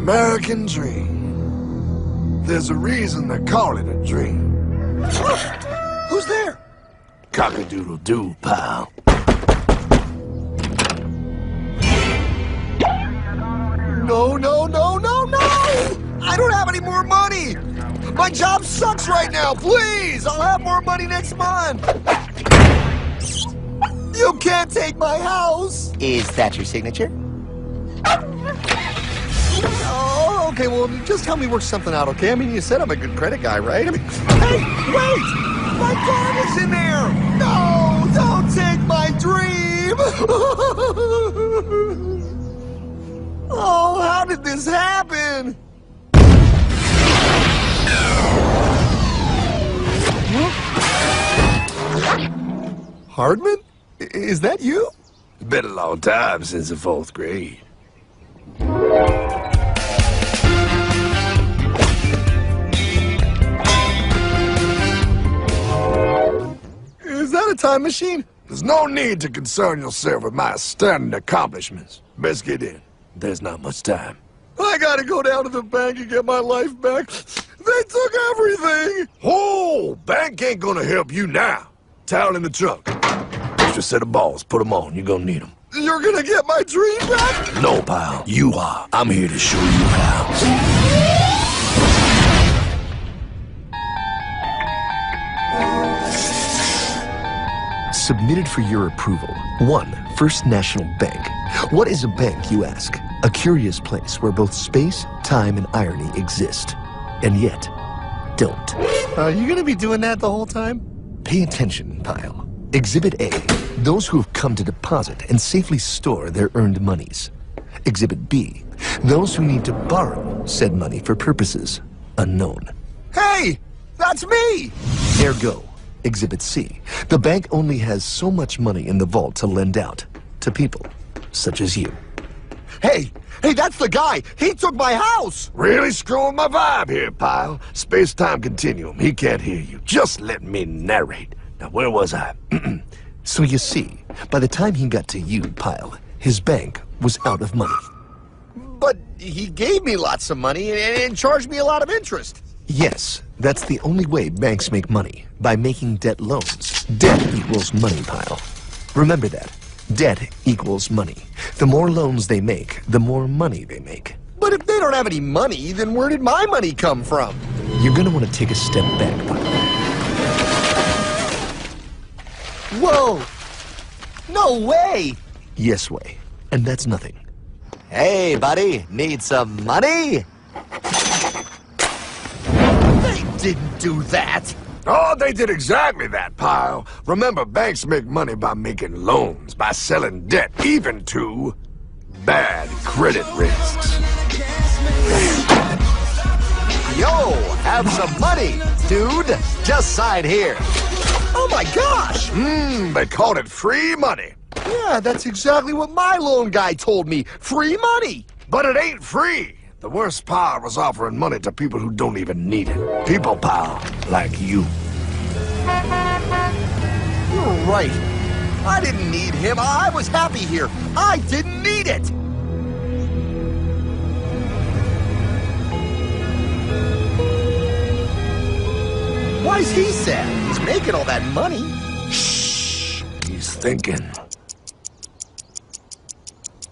American dream. There's a reason they call it a dream. Who's there? Cock-a-doodle-doo, pal. No, no, no, no, no! I don't have any more money! My job sucks right now, please! I'll have more money next month! You can't take my house! Is that your signature? Oh, okay, well, just help me work something out, okay? I mean, you said I'm a good credit guy, right? I mean, hey, wait! My dog is in there! No, don't take my dream! Oh, how did this happen? Hardman? Is that you? It's been a long time since the 4th grade. Is that a time machine? There's no need to concern yourself with my astounding accomplishments. Best get in. There's not much time. I gotta go down to the bank and get my life back. They took everything! Oh, bank ain't gonna help you now. Towel in the trunk. Extra set of balls. Put them on. You're gonna need them. You're gonna get my dream back? No, pal. You are. I'm here to show you how. Submitted for your approval. 1. First National Bank. What is a bank, you ask? A curious place where both space, time, and irony exist. And yet, don't. Are you gonna be doing that the whole time? Pay attention, pile. Exhibit A. Those who have come to deposit and safely store their earned monies. Exhibit B. Those who need to borrow said money for purposes unknown. Hey! That's me! Ergo. Exhibit C. The bank only has so much money in the vault to lend out to people such as you. Hey! Hey, that's the guy! He took my house! Really screwing my vibe here, pal. Space-time continuum. He can't hear you. Just let me narrate. Now, where was I? So you see, by the time he got to you, pile, his bank was out of money. But he gave me lots of money and charged me a lot of interest. Yes, that's the only way banks make money, by making debt loans. Debt equals money, pile. Remember that. Debt equals money. The more loans they make, the more money they make. But if they don't have any money, then where did my money come from? You're gonna want to take a step back, pile. Whoa! No way! Yes way. And that's nothing. Hey, buddy, need some money? They didn't do that! Oh, they did exactly that, pal. Remember, banks make money by making loans, by selling debt, even to bad credit risks. Yo, have some money, dude. Just sign here. Oh my gosh! They called it free money. Yeah, that's exactly what my loan guy told me. Free money! But it ain't free. The worst part was offering money to people who don't even need it. People, pal, like you. You're right. I didn't need him. I was happy here. I didn't need it. Why's he sad? He's making all that money. Shh. He's thinking.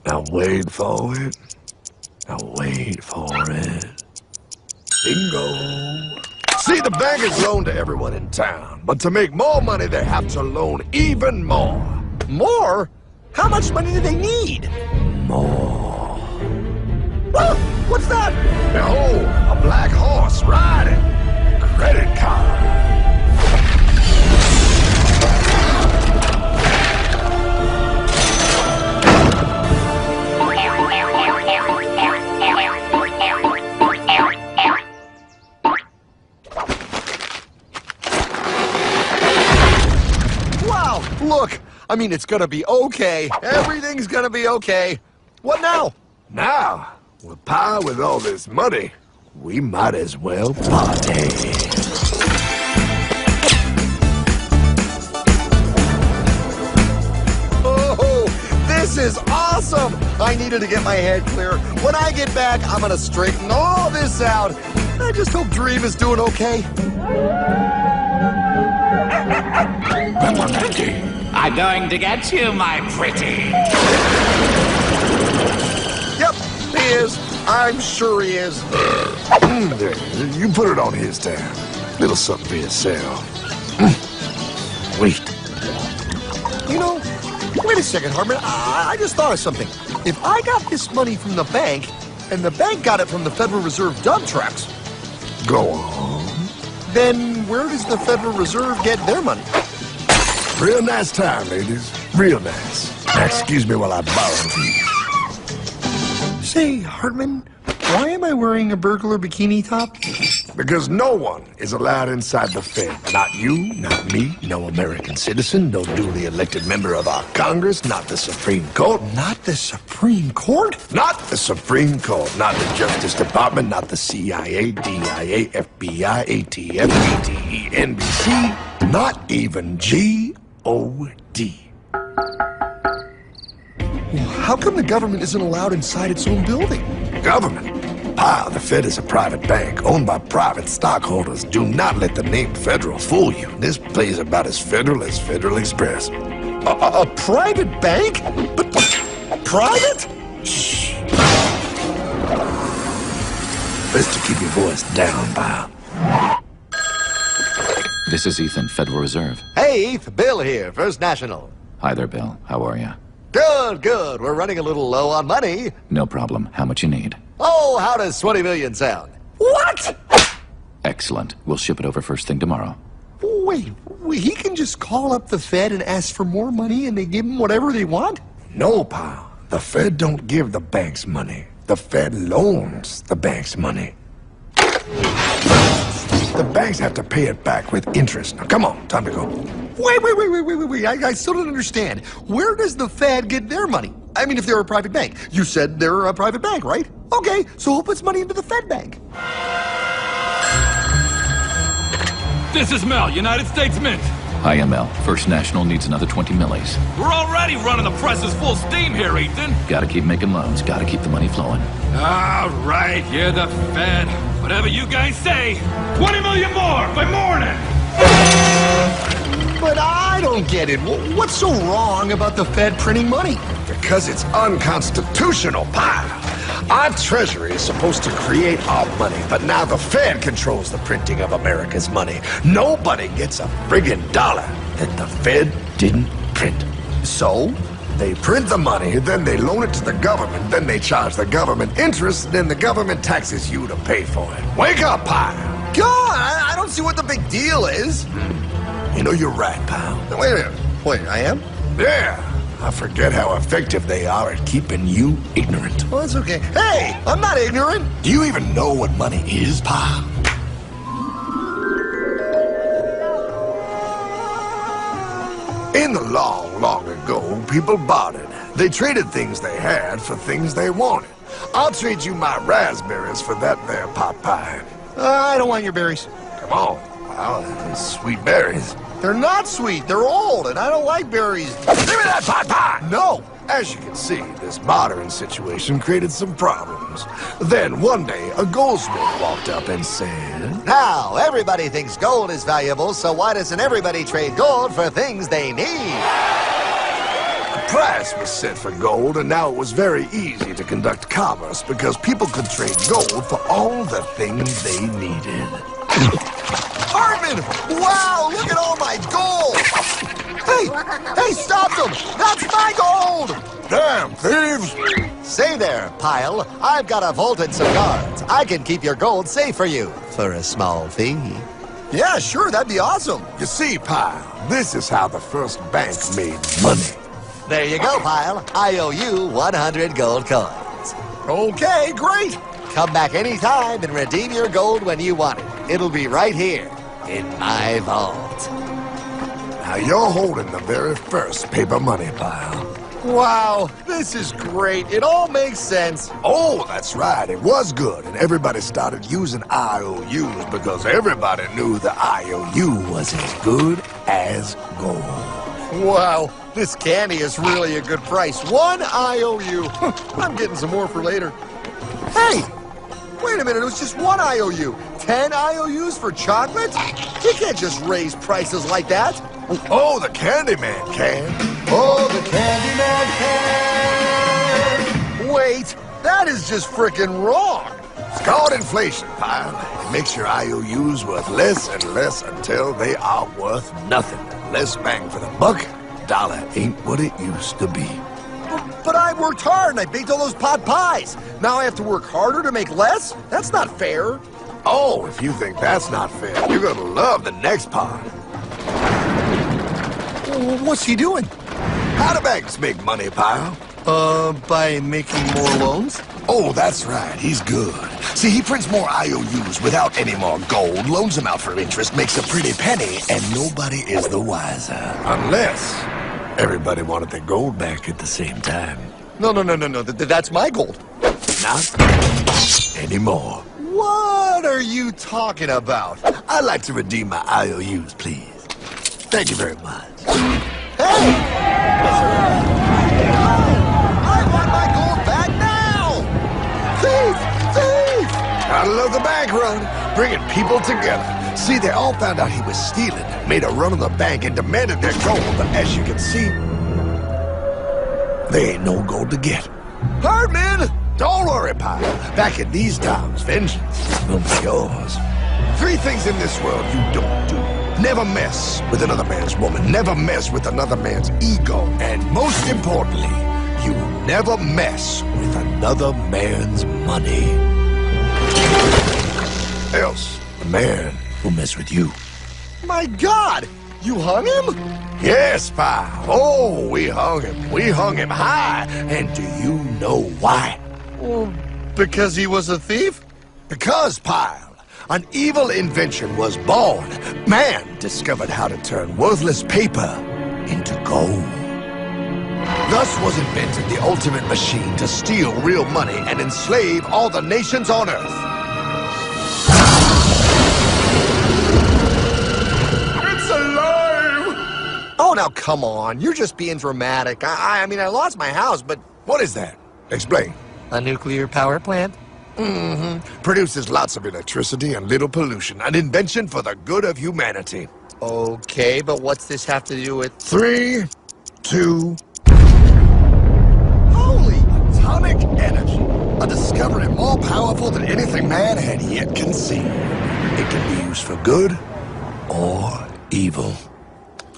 Now wait for it. Now wait for it. Bingo. See, the bankers loan to everyone in town, but to make more money, they have to loan even more. More? How much money do they need? More. Ah, what's that? Behold, a black horse riding. Credit card. Wow, look. I mean, it's gonna be okay. Everything's gonna be okay. What now? Now, with pie with all this money, we might as well party. Oh, this is awesome! I needed to get my head clear. When I get back, I'm gonna straighten all this out. I just hope Dream is doing okay. I'm going to get you, my pretty. Yep, he is. I'm sure he is. There, you put it on his tab. Little something for yourself. Wait. You know, wait a second, Hartman. I just thought of something. If I got this money from the bank, and the bank got it from the Federal Reserve dump trucks, Go on. then where does the Federal Reserve get their money? Real nice time, ladies. Real nice. Now, excuse me while I borrow these. Say, Hartman, why am I wearing a burglar bikini top? Because no one is allowed inside the Fed. Not you, not me, no American citizen, no duly elected member of our Congress, not the Supreme Court. Not the Supreme Court? Not the Supreme Court, not the Justice Department, not the CIA, DIA, FBI, ATF, ATE, NBC, not even G.O.D. How come the government isn't allowed inside its own building? Government? Pile, the Fed is a private bank owned by private stockholders. Do not let the name Federal fool you. This place is about as Federal Express. A private bank? But private? Shh. Best to keep your voice down, pal. This is Ethan, Federal Reserve. Hey, Heath, Bill here, First National. Hi there, Bill. How are you? Good, good. We're running a little low on money. No problem. How much you need? Oh, how does 20 million sound? What? Excellent. We'll ship it over first thing tomorrow. Wait, he can just call up the Fed and ask for more money and they give him whatever they want? No, pal. The Fed don't give the banks money. The Fed loans the banks money. The banks have to pay it back with interest. Now, come on, time to go. Wait. I still don't understand. Where does the Fed get their money? I mean, if they're a private bank. You said they're a private bank, right? Okay, so who puts money into the Fed bank? This is Mel, United States Mint. Hi, ML. First National needs another 20 millies. We're already running the presses full steam here, Ethan. Gotta keep making loans. Gotta keep the money flowing. All right, you're the Fed. Whatever you guys say. 20 million more by morning. But I don't get it. What's so wrong about the Fed printing money? Because it's unconstitutional, pal. Our Treasury is supposed to create our money, but now the Fed controls the printing of America's money. Nobody gets a friggin' dollar that the Fed didn't print. So? They print the money, then they loan it to the government, then they charge the government interest, then the government taxes you to pay for it. Wake up, pal! God, I don't see what the big deal is. You know, you're right, pal. Wait a minute. Wait, I am? Yeah. I forget how effective they are at keeping you ignorant. Well, that's okay. Hey, I'm not ignorant. Do you even know what money is, pal? In the long, long ago, people bartered. They traded things they had for things they wanted. I'll trade you my raspberries for that there pot pie. I don't want your berries. Come on, pal. They're sweet berries. They're not sweet. They're old, and I don't like berries. Give me that pot pie! No. As you can see, this bartering situation created some problems. Then, one day, a goldsmith walked up and said, Now, everybody thinks gold is valuable, so why doesn't everybody trade gold for things they need? A price was set for gold, and now it was very easy to conduct commerce because people could trade gold for all the things they needed. Hartman! Wow, look at all my gold! Hey, stop them! That's my gold! Damn thieves! Say there, Pile. I've got a vault and some guards. I can keep your gold safe for you for a small fee. Yeah, sure, that'd be awesome. You see, Pile, this is how the first bank made money. There you go, Pile. I owe you 100 gold coins. Okay, great. Come back anytime and redeem your gold when you want it. It'll be right here in my vault. Now you're holding the very first paper money, Pile. Wow, this is great. It all makes sense. Oh, that's right. It was good, and everybody started using IOUs because everybody knew the IOU was as good as gold. Wow, This candy is really a good price. 1 IOU. I'm getting some more for later. Hey! Wait a minute, it was just 1 IOU. 10 IOUs for chocolate? You can't just raise prices like that. Oh, the Candyman can. Oh, the Candyman can. Wait, that is just frickin' wrong. It's called inflation, pal. It makes your IOUs worth less and less until they are worth nothing. Less bang for the buck. Dollar ain't what it used to be. But I worked hard and I baked all those pot pies. Now I have to work harder to make less? That's not fair. Oh, if you think that's not fair, you're gonna love the next part. What's he doing? How do banks make money, pal? By making more loans? Oh, that's right. He's good. See, he prints more IOUs without any more gold, loans them out for interest, makes a pretty penny, and nobody is the wiser. Unless everybody wanted their gold back at the same time. No. That's my gold. Not anymore. What are you talking about? I'd like to redeem my IOUs, please. Thank you very much. Hey! I want my gold back now! Thief! Thief! I love the bank run, bringing people together. See, they all found out he was stealing, made a run on the bank, and demanded their gold. But as you can see, there ain't no gold to get. Hardman! Don't worry, pal. Back in these times, vengeance will be yours. 3 things in this world you don't do. Never mess with another man's woman. Never mess with another man's ego. And most importantly, you never mess with another man's money. Else, the man will mess with you. My God! You hung him? Yes, pal. Oh, we hung him. We hung him high. And do you know why? Well, because he was a thief? Because, pal, an evil invention was born. Man discovered how to turn worthless paper into gold. Thus was invented the ultimate machine to steal real money and enslave all the nations on Earth. It's alive! Oh, now come on. You're just being dramatic. I mean, I lost my house, but... What is that? Explain. A nuclear power plant? Mm-hmm. Produces lots of electricity and little pollution. An invention for the good of humanity. Okay, but what's this have to do with... 3, 2... Holy! Atomic energy. A discovery more powerful than anything man had yet conceived. It can be used for good or evil.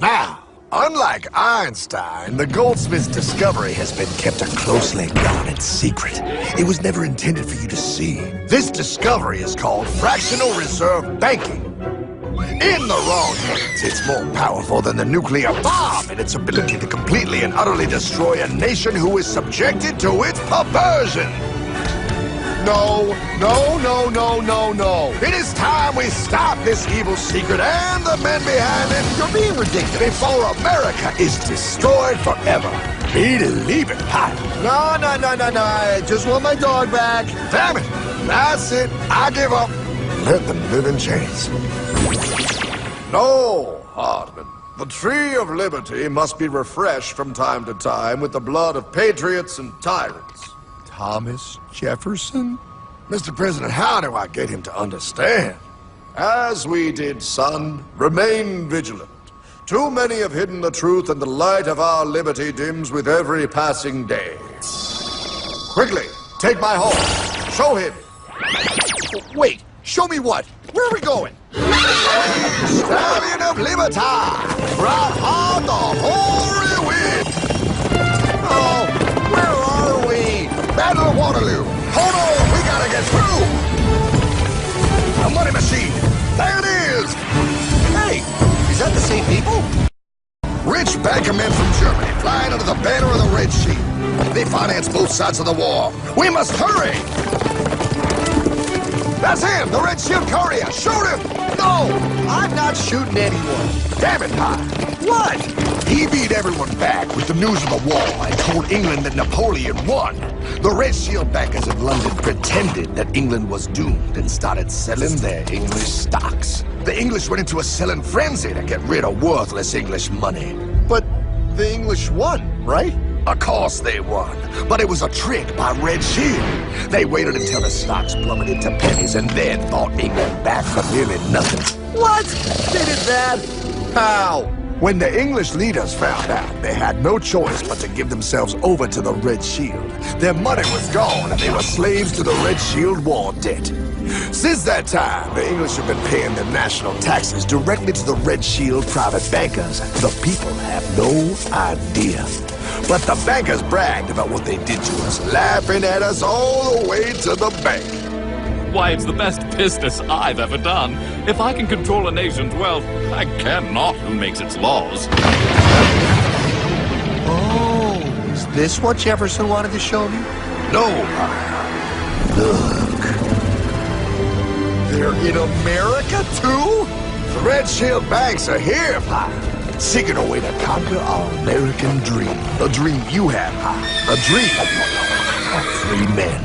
Now, unlike Einstein, the goldsmith's discovery has been kept a closely guarded secret. It was never intended for you to see. This discovery is called fractional reserve banking. In the wrong hands, it's more powerful than the nuclear bomb in its ability to completely and utterly destroy a nation who is subjected to its perversion. No. It is time we stop this evil secret and the men behind it. You're being ridiculous. Before America is destroyed forever. Believe it, pal. No. I just want my dog back. Damn it. That's it. I give up. Let them live in chains. No, Hardman. The tree of liberty must be refreshed from time to time with the blood of patriots and tyrants. Thomas Jefferson? Mr. President, how do I get him to understand? As we did, son, remain vigilant. Too many have hidden the truth, and the light of our liberty dims with every passing day. Quickly, take my horse. Show him. Wait, show me what? Where are we going? Stallion of Liberty! Ride hard the hoary wind! Oh, where are we? Battle of Waterloo! Hold on, we gotta get through! A money machine! There it is! Hey, is that the same people? Rich bankermen from Germany flying under the banner of the Red Shield. They finance both sides of the war. We must hurry! That's him, the Red Shield courier! Shoot him! No, I'm not shooting anyone. Damn it, Pop! What? He beat everyone back with the news of the war and told England that Napoleon won. The Red Shield bankers in London pretended that England was doomed and started selling their English stocks. The English went into a selling frenzy to get rid of worthless English money. But the English English won, right? Of course they won, but it was a trick by Red Shield. They waited until the stocks plummeted to pennies and then bought England back for nearly nothing. What? They did that? How? When the English leaders found out, they had no choice but to give themselves over to the Red Shield. Their money was gone and they were slaves to the Red Shield war debt. Since that time, the English have been paying their national taxes directly to the Red Shield private bankers. The people have no idea. But the bankers bragged about what they did to us, laughing at us all the way to the bank. Why, it's the best business I've ever done. If I can control a nation's wealth, I cannot who makes its laws. Oh, is this what Jefferson wanted to show me? No, look. They're in America, too? The Red Shield banks are here, Pop. Seeking a way to conquer our American dream. The dream you have, Pop. A dream of free men.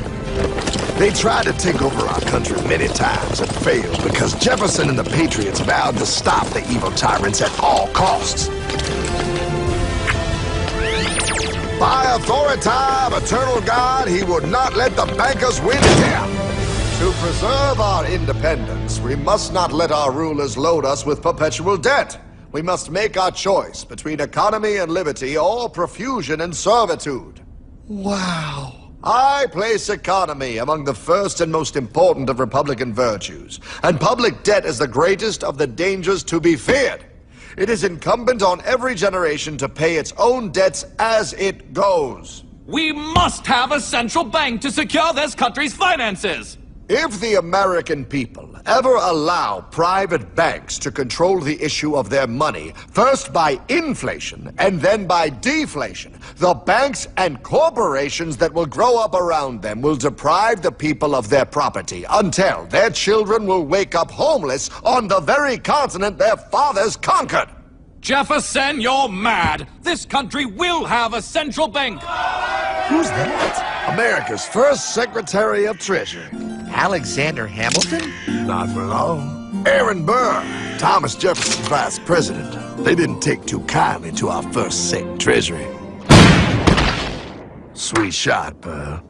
They tried to take over our country many times and failed because Jefferson and the Patriots vowed to stop the evil tyrants at all costs. By authority of eternal God, he would not let the bankers win here. To preserve our independence, we must not let our rulers load us with perpetual debt. We must make our choice between economy and liberty or profusion and servitude. Wow. I place economy among the first and most important of Republican virtues, and public debt is the greatest of the dangers to be feared. It is incumbent on every generation to pay its own debts as it goes. We must have a central bank to secure this country's finances. If the American people ever allow private banks to control the issue of their money, first by inflation and then by deflation, the banks and corporations that will grow up around them will deprive the people of their property until their children will wake up homeless on the very continent their fathers conquered. Jefferson, you're mad. This country will have a central bank. Who's that? America's first Secretary of Treasury. Alexander Hamilton? Not for long. Aaron Burr, Thomas Jefferson's vice president. They didn't take too kindly to our first Sec Treasury. Sweet shot, Burr.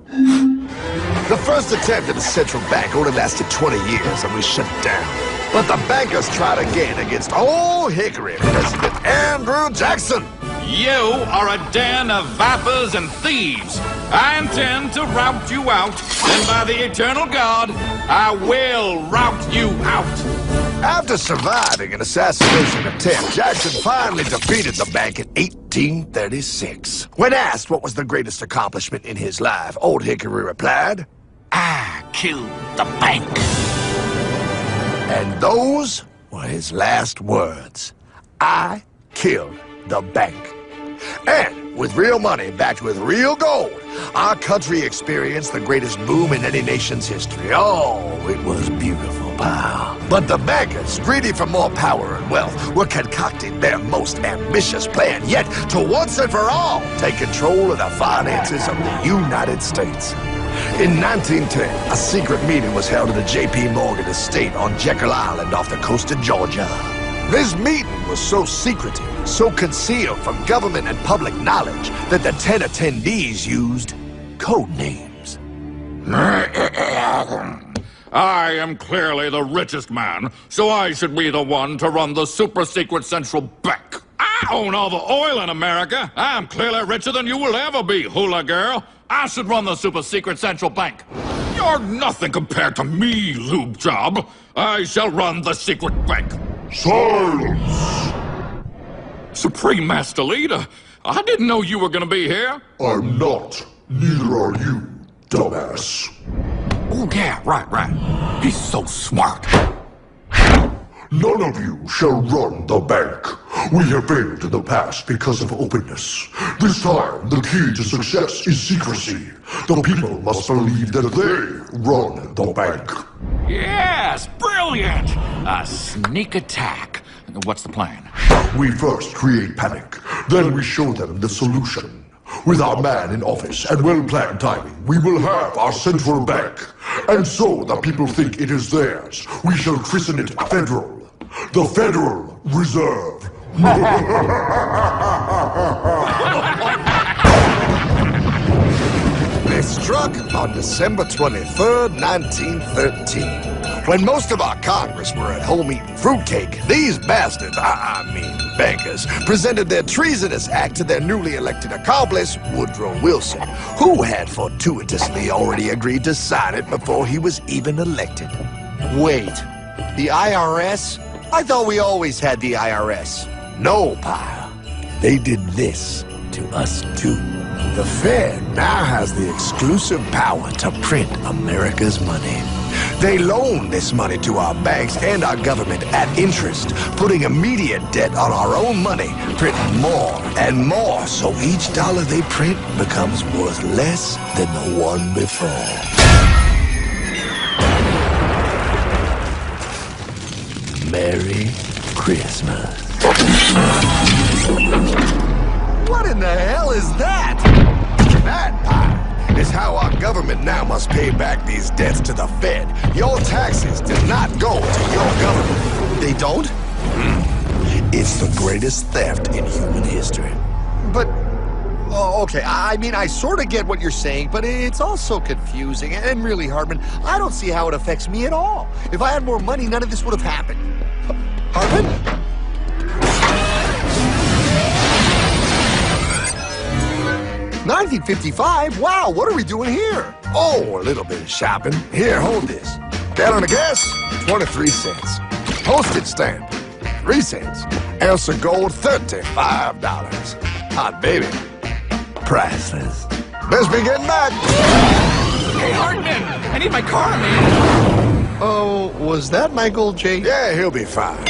The first attempt at a central bank only lasted 20 years and we shut it down. But the bankers tried again against Old Hickory President Andrew Jackson. You are a den of vipers and thieves. I intend to rout you out, and by the eternal God, I will rout you out. After surviving an assassination attempt, Jackson finally defeated the bank in 1836. When asked what was the greatest accomplishment in his life, Old Hickory replied, I killed the bank. And those were his last words. I killed the bank. And with real money backed with real gold, our country experienced the greatest boom in any nation's history. Oh, it was beautiful, pal. But the bankers, greedy for more power and wealth, were concocting their most ambitious plan yet to once and for all take control of the finances of the United States. In 1910, a secret meeting was held at the J.P. Morgan estate on Jekyll Island off the coast of Georgia. This meeting was so secretive, so concealed from government and public knowledge that the 10 attendees used code names. I am clearly the richest man, so I should be the one to run the super-secret central bank. I own all the oil in America. I'm clearly richer than you will ever be, hula girl. I should run the super-secret central bank. You're nothing compared to me, lube job. I shall run the secret bank. Silence! Supreme Master Leader, I didn't know you were gonna be here. I'm not. Neither are you, dumbass. Oh, yeah, right. He's so smart. None of you shall run the bank. We have failed in the past because of openness. This time, the key to success is secrecy. The people must believe that they run the bank. Yes, brilliant! A sneak attack. What's the plan? We first create panic, then we show them the solution. With our man in office and well-planned timing, we will have our central bank. And so the people think it is theirs. We shall christen it Federal. The Federal Reserve They struck on December 23rd, 1913. When most of our Congress were at home eating fruitcake, these bastards, I mean bankers, presented their treasonous act to their newly elected accomplice, Woodrow Wilson, who had fortuitously already agreed to sign it before he was even elected. Wait, the IRS? I thought we always had the IRS. No, pal. They did this to us too. The Fed now has the exclusive power to print America's money. They loan this money to our banks and our government at interest, putting immediate debt on our own money, printing more and more, so each dollar they print becomes worth less than the one before. Merry Christmas. What in the hell is that? That, pal, is how our government now must pay back these debts to the Fed. Your taxes do not go to your government. They don't? It's the greatest theft in human history. But, oh, okay, I mean, I sort of get what you're saying, but it's also confusing. And really, Hartman, I don't see how it affects me at all. If I had more money, none of this would have happened. Hartman? 1955? Wow, what are we doing here? Oh, a little bit of shopping. Here, hold this. Gallon of gas, 23 cents. Postage stamp, 3 cents. Ounce of gold, $35. Hot baby, priceless. Best be getting back. Hey, Hartman! I need my car, man! Oh, was that Michael J? Yeah, he'll be fine.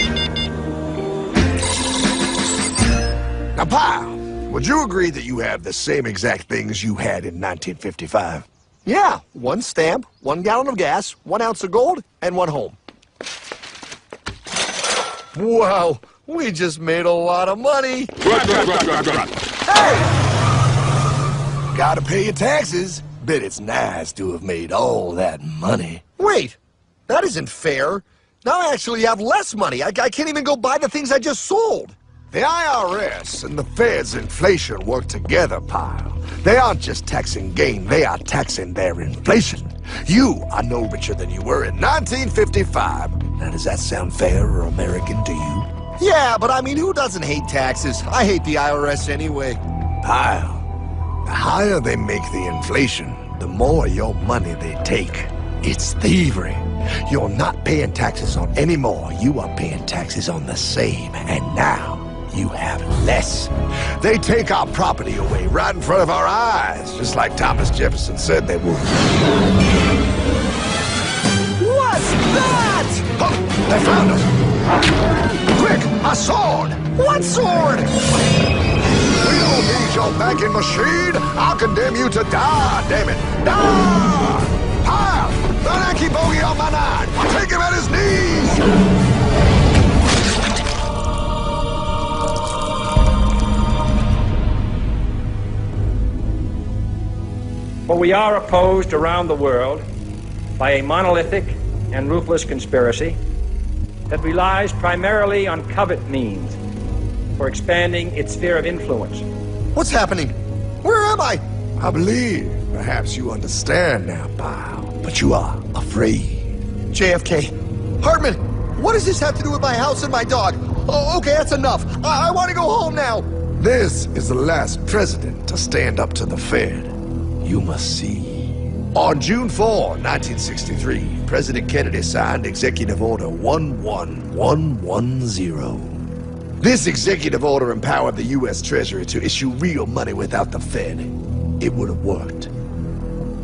Now, pal, would you agree that you have the same exact things you had in 1955? Yeah, 1 stamp, 1 gallon of gas, 1 ounce of gold, and 1 home. Wow, we just made a lot of money. Hey! Gotta pay your taxes. Bet it's nice to have made all that money. Wait, that isn't fair. Now I actually have less money. I can't even go buy the things I just sold. The IRS and the Fed's inflation work together, pal. They aren't just taxing gain, they are taxing their inflation. You are no richer than you were in 1955. Now, does that sound fair or American to you? Yeah, but I mean, who doesn't hate taxes? I hate the IRS anyway. Pal, the higher they make the inflation, the more your money they take. It's thievery. You're not paying taxes on any more. You are paying taxes on the same. And now, you have less. They take our property away right in front of our eyes, just like Thomas Jefferson said they would. What's that? Oh, they found us. Quick, a sword. What sword? We don't need your banking machine. I'll condemn you to die, damn it. Die! Pile! The Yankee bogey on my 9. Take him at his knees. For we are opposed around the world by a monolithic and ruthless conspiracy that relies primarily on covert means for expanding its sphere of influence. What's happening? Where am I? I believe perhaps you understand now, pal, but you are afraid. JFK. Hartman, what does this have to do with my house and my dog? Oh, okay, that's enough. I want to go home now. This is the last president to stand up to the Fed. You must see. On June 4, 1963, President Kennedy signed Executive Order 11110. This executive order empowered the U.S. Treasury to issue real money without the Fed. It would have worked.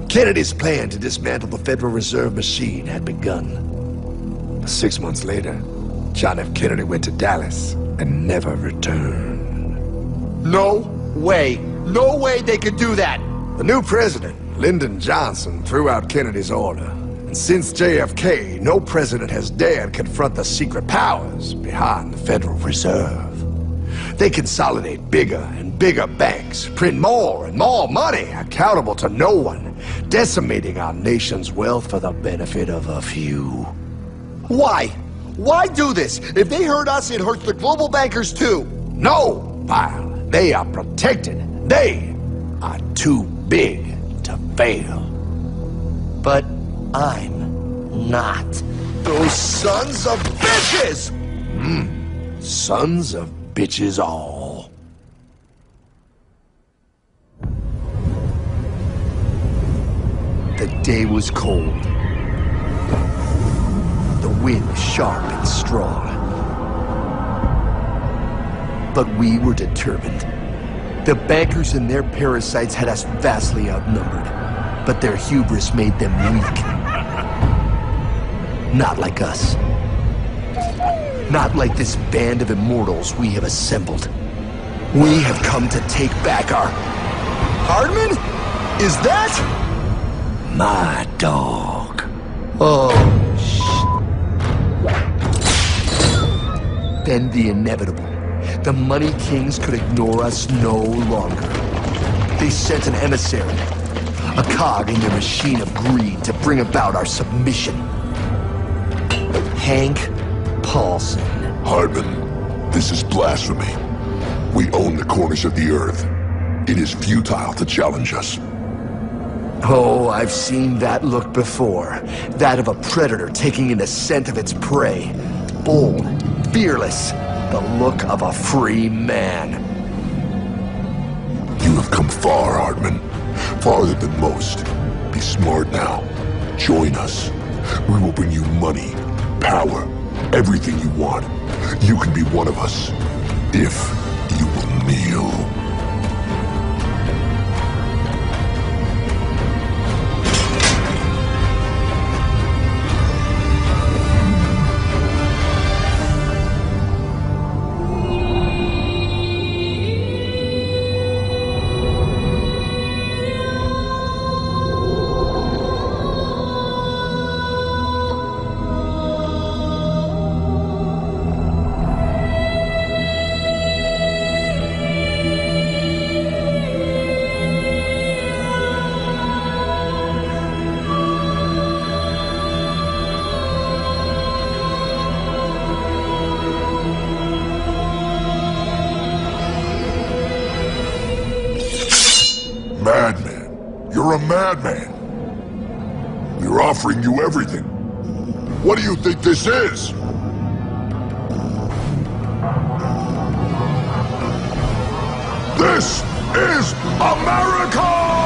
Kennedy's plan to dismantle the Federal Reserve machine had begun. 6 months later, John F. Kennedy went to Dallas and never returned. No way. No way they could do that. The new president, Lyndon Johnson, threw out Kennedy's order. And since JFK, no president has dared confront the secret powers behind the Federal Reserve. They consolidate bigger and bigger banks, print more and more money, accountable to no one, decimating our nation's wealth for the benefit of a few. Why? Why do this? If they hurt us, it hurts the global bankers too. No, pal. They are protected. They are too big to fail. But I'm not. Those sons of bitches! Sons of bitches all. The day was cold. The wind sharp and strong. But we were determined. The bankers and their parasites had us vastly outnumbered, but their hubris made them weak. Not like us. Not like this band of immortals we have assembled. We have come to take back our... Hardman? Is that... My dog. Oh, Then the inevitable. The money kings could ignore us no longer. They sent an emissary, a cog in their machine of greed to bring about our submission. Hank Paulson. Hardman, this is blasphemy. We own the corners of the earth. It is futile to challenge us. Oh, I've seen that look before. That of a predator taking in the scent of its prey. Bold, fearless, the look of a free man. You have come far, Hardman. Farther than most. Be smart now. Join us. We will bring you money, power, everything you want. You can be one of us, if you will kneel. Madman. You're a madman. We're offering you everything. What do you think this is? This is America!